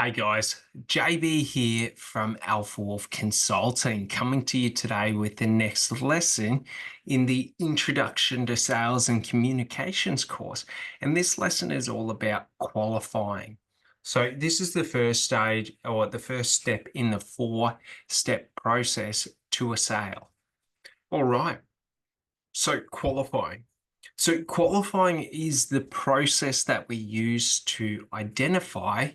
Hey guys, JB here from Alpha Wolf Consulting, coming to you today with the next lesson in the Introduction to Sales and Communications course. And this lesson is all about qualifying. So this is the first stage or the first step in the four-step process to a sale. All right, so qualifying. So qualifying is the process that we use to identify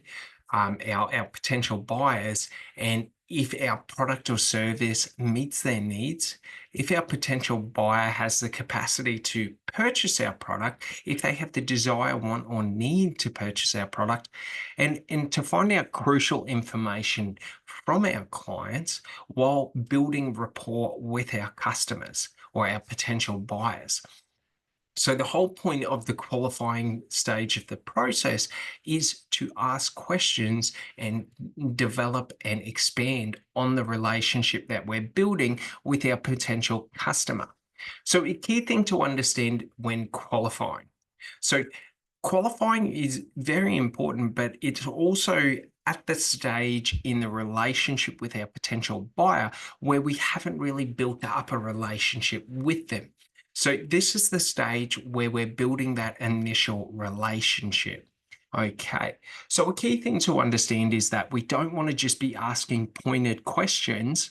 our potential buyers, and if our product or service meets their needs, if our potential buyer has the capacity to purchase our product, if they have the desire, want, or need to purchase our product, and to find out crucial information from our clients while building rapport with our customers or our potential buyers. So the whole point of the qualifying stage of the process is to ask questions and develop and expand on the relationship that we're building with our potential customer. So a key thing to understand when qualifying. So qualifying is very important, but it's also at the stage in the relationship with our potential buyer where we haven't really built up a relationship with them. So this is the stage where we're building that initial relationship. Okay, so a key thing to understand is that we don't want to just be asking pointed questions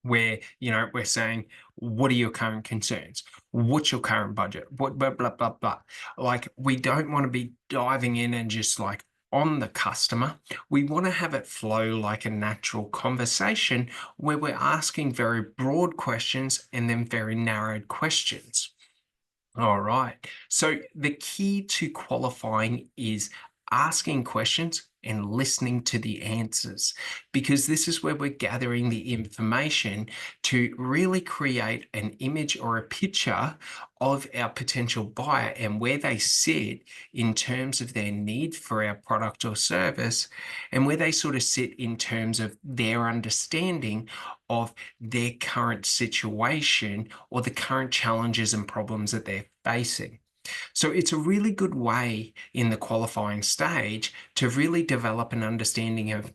where, we're saying, what are your current concerns? What's your current budget? What, blah, blah, blah, blah. Like, we don't want to be diving in and just like on the customer. We want to have it flow like a natural conversation where we're asking very broad questions and then very narrowed questions. All right. So the key to qualifying is asking questions and listening to the answers, because this is where we're gathering the information to really create an image or a picture of our potential buyer and where they sit in terms of their need for our product or service, and where they sort of sit in terms of their understanding of their current situation or the current challenges and problems that they're facing. So it's a really good way in the qualifying stage to really develop an understanding of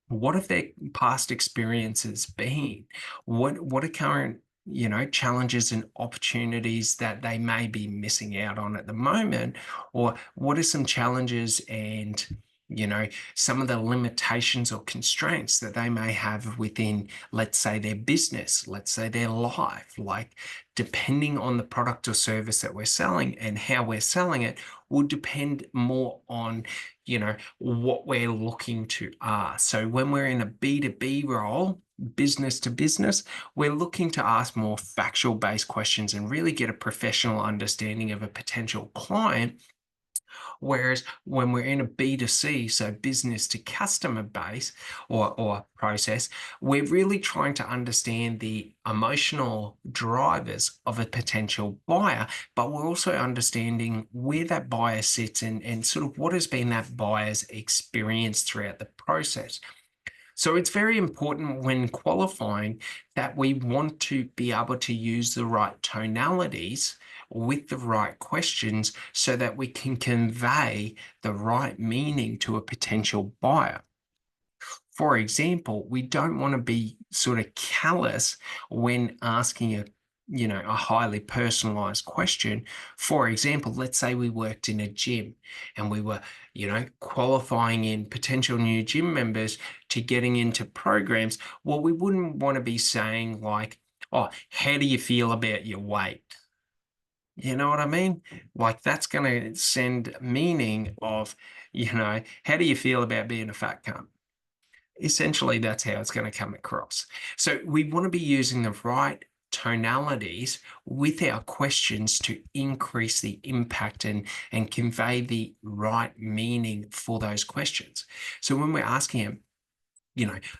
what have their past experiences been? What are current, challenges and opportunities that they may be missing out on at the moment? Or what are some challenges and some of the limitations or constraints that they may have within, let's say, their business, let's say their life, like depending on the product or service that we're selling and how we're selling it will depend more on, what we're looking to ask. So when we're in a B2B role, business to business, we're looking to ask more factual based questions and really get a professional understanding of a potential client. Whereas when we're in a B2C, so business to customer base or process, we're really trying to understand the emotional drivers of a potential buyer, but we're also understanding where that buyer sits and sort of what has been that buyer's experience throughout the process. So it's very important when qualifying that we want to be able to use the right tonalities with the right questions so that we can convey the right meaning to a potential buyer. For example, we don't want to be sort of callous when asking a highly personalized question. For example, let's say we worked in a gym and we were, qualifying in potential new gym members to getting into programs. Well, we wouldn't want to be saying like, oh, how do you feel about your weight? You know what I mean? Like that's going to send meaning of, how do you feel about being a fat cunt? Essentially, that's how it's going to come across. So we want to be using the right tonalities with our questions to increase the impact and convey the right meaning for those questions. So when we're asking them,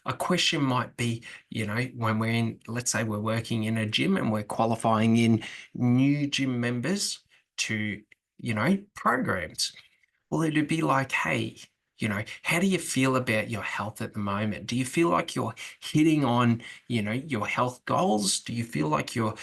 a question might be, when we're in, let's say we're working in a gym and we're qualifying in new gym members to, programs. Well, it'd be like, hey, how do you feel about your health at the moment? Do you feel like you're hitting on, your health goals? Do you feel like you're,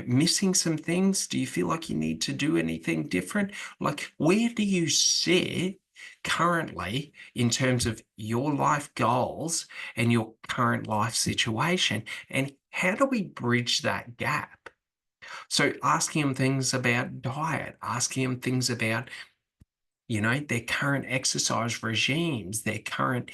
missing some things? Do you feel like you need to do anything different? Like, where do you sit currently in terms of your life goals and your current life situation? And how do we bridge that gap? So asking them things about diet, asking them things about, their current exercise regimes, their current,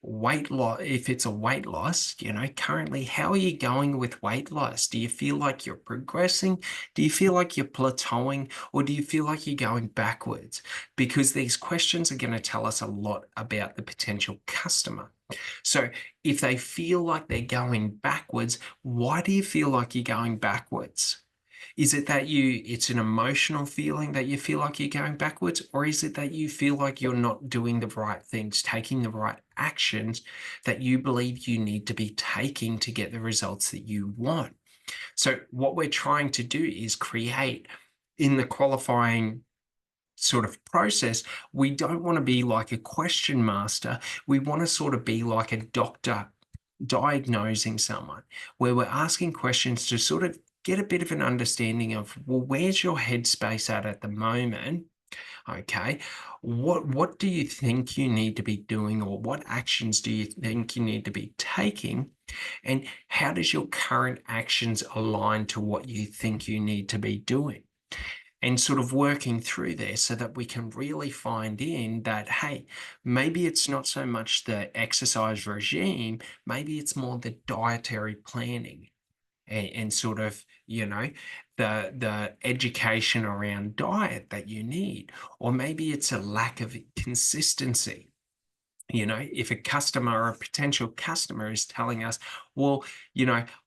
weight loss. If it's a weight loss, currently, how are you going with weight loss? Do you feel like you're progressing? Do you feel like you're plateauing? Or do you feel like you're going backwards? Because these questions are going to tell us a lot about the potential customer. So if they feel like they're going backwards, why do you feel like you're going backwards? Is it that it's an emotional feeling that you feel like you're going backwards, or is it that you feel like you're not doing the right things, taking the right actions that you believe you need to be taking to get the results that you want? So, what we're trying to do is create in the qualifying sort of process, we don't want to be like a question master. We want to sort of be like a doctor diagnosing someone, where we're asking questions to sort of get a bit of an understanding of, well, where's your headspace at the moment? Okay, what do you think you need to be doing, or what actions do you think you need to be taking, and how does your current actions align to what you think you need to be doing? And sort of working through there so that we can really find in that, hey, maybe it's not so much the exercise regime, maybe it's more the dietary planning and sort of, the education around diet that you need. Or maybe it's a lack of consistency. If a customer or a potential customer is telling us, well,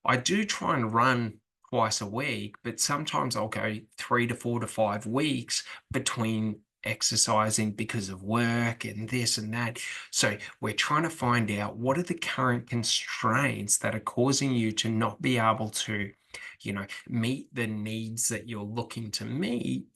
I do try and run twice a week, but sometimes I'll go 3 to 4 to 5 weeks between exercising because of work and this and that. So we're trying to find out, what are the current constraints that are causing you to not be able to, meet the needs that you're looking to meet,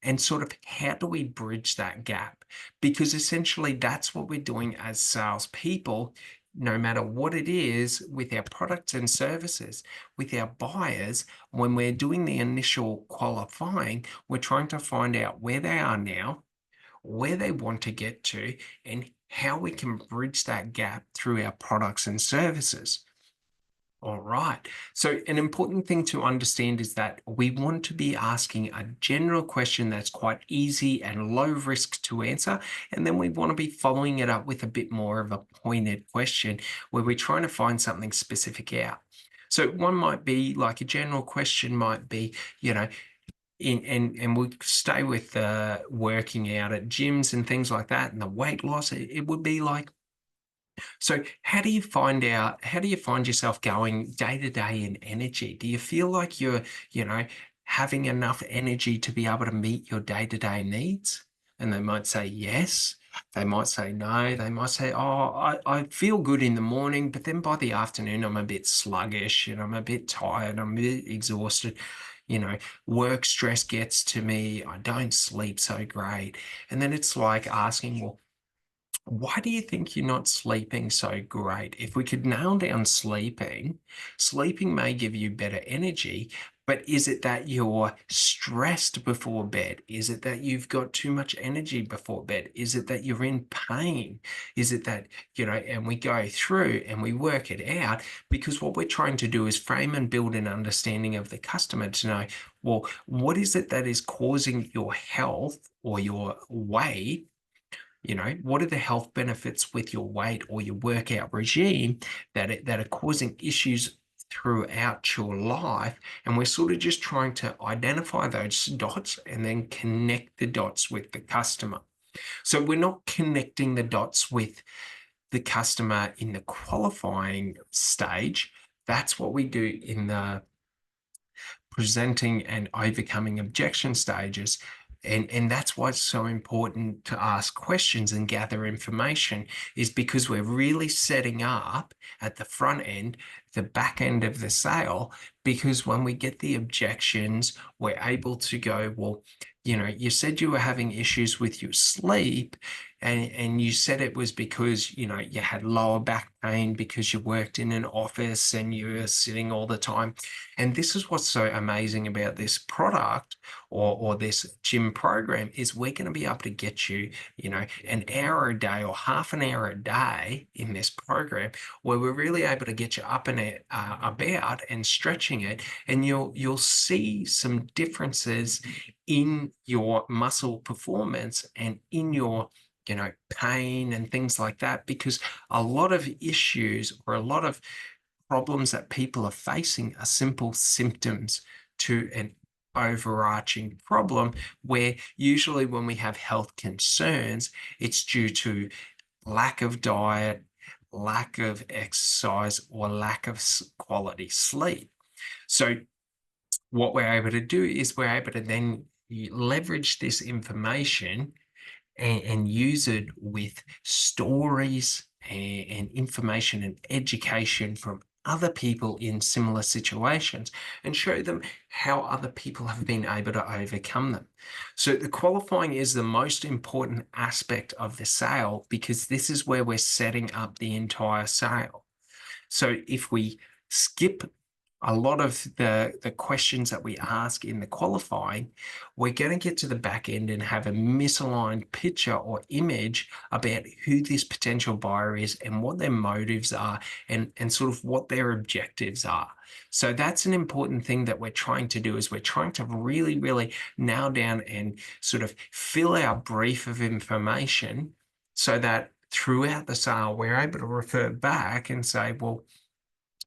and sort of how do we bridge that gap? Because essentially that's what we're doing as salespeople, no matter what it is, with our products and services, with our buyers. When we're doing the initial qualifying, we're trying to find out where they are now, where they want to get to, and how we can bridge that gap through our products and services. All right. So, an important thing to understand is that we want to be asking a general question that's quite easy and low risk to answer. And then we want to be following it up with a bit more of a pointed question where we're trying to find something specific out. So, one might be like, a general question might be, and we'll stay with the working out at gyms and things like that, and the weight loss. It would be like, so how do you find yourself going day to day in energy? Do you feel like you're, having enough energy to be able to meet your day to day needs? And they might say yes. They might say no. They might say, oh, I feel good in the morning, but then by the afternoon, I'm a bit sluggish and I'm a bit tired. I'm a bit exhausted. Work stress gets to me. I don't sleep so great. And then it's like asking, well, why do you think you're not sleeping so great? If we could nail down sleeping, sleeping may give you better energy, but is it that you're stressed before bed? Is it that you've got too much energy before bed? Is it that you're in pain? Is it that, and we go through and we work it out, because what we're trying to do is frame and build an understanding of the customer to know, well, what is it that is causing your health or your weight? What are the health benefits with your weight or your workout regime that are causing issues throughout your life? And we're sort of just trying to identify those dots and then connect the dots with the customer. So we're not connecting the dots with the customer in the qualifying stage. That's what we do in the presenting and overcoming objection stages. And that's why it's so important to ask questions and gather information, is because we're really setting up at the front end, the back end of the sale. Because when we get the objections, we're able to go, well, you said you were having issues with your sleep. and you said it was because, you had lower back pain because you worked in an office and you were sitting all the time. And this is what's so amazing about this product, or this gym program, is we're going to be able to get you, an hour a day or half an hour a day in this program, where we're really able to get you up and about and stretching it, and you'll see some differences in your muscle performance and in your pain and things like that, because a lot of issues or a lot of problems that people are facing are simple symptoms to an overarching problem, where usually when we have health concerns, it's due to lack of diet, lack of exercise, or lack of quality sleep. So what we're able to do is we're able to then leverage this information and use it with stories and information and education from other people in similar situations, and show them how other people have been able to overcome them. So the qualifying is the most important aspect of the sale, because this is where we're setting up the entire sale. So if we skip a lot of the questions that we ask in the qualifying, we're going to get to the back end and have a misaligned picture or image about who this potential buyer is and what their motives are, and sort of what their objectives are. So that's an important thing that we're trying to do, is we're trying to really, really nail down and sort of fill our brief of information, so that throughout the sale, we're able to refer back and say, well,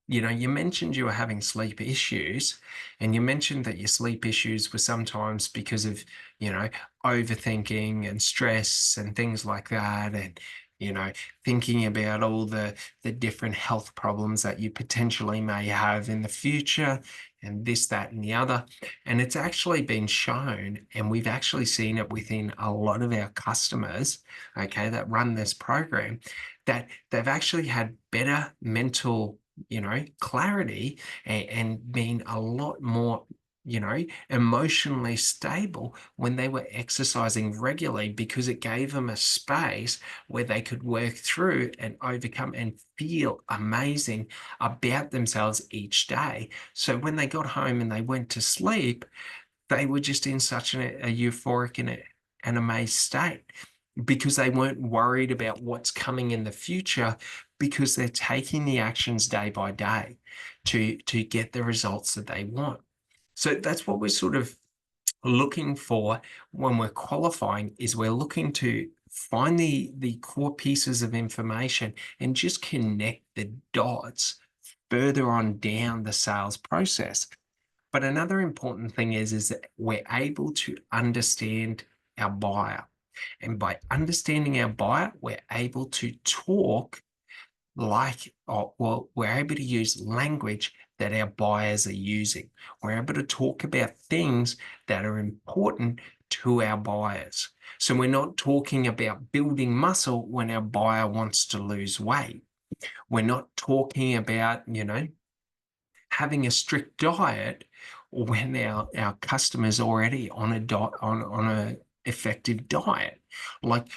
you mentioned you were having sleep issues, and you mentioned that your sleep issues were sometimes because of, you know, overthinking and stress and things like that. And, you know, thinking about all the different health problems that you potentially may have in the future, and this, that, and the other. And it's actually been shown, and we've actually seen it within a lot of our customers, okay, that run this program, that they've actually had better mental clarity, and being a lot more, emotionally stable when they were exercising regularly, because it gave them a space where they could work through and overcome and feel amazing about themselves each day. So when they got home and they went to sleep, they were just in such a euphoric and an amazed state, because they weren't worried about what's coming in the future, because they're taking the actions day by day to get the results that they want. So that's what we're sort of looking for when we're qualifying, is we're looking to find the core pieces of information and just connect the dots further on down the sales process. But another important thing is that we're able to understand our buyer. And by understanding our buyer, we're able to talk like, or well, we're able to use language that our buyers are using. We're able to talk about things that are important to our buyers. So we're not talking about building muscle when our buyer wants to lose weight. We're not talking about, having a strict diet when our customers already on a on a effective diet. Like,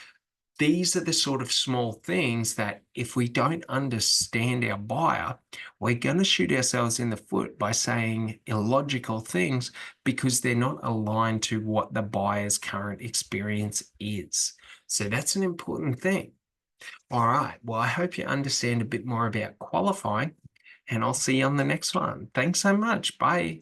these are the sort of small things that, if we don't understand our buyer, we're going to shoot ourselves in the foot by saying illogical things, because they're not aligned to what the buyer's current experience is. So that's an important thing. All right. Well, I hope you understand a bit more about qualifying, and I'll see you on the next one. Thanks so much. Bye.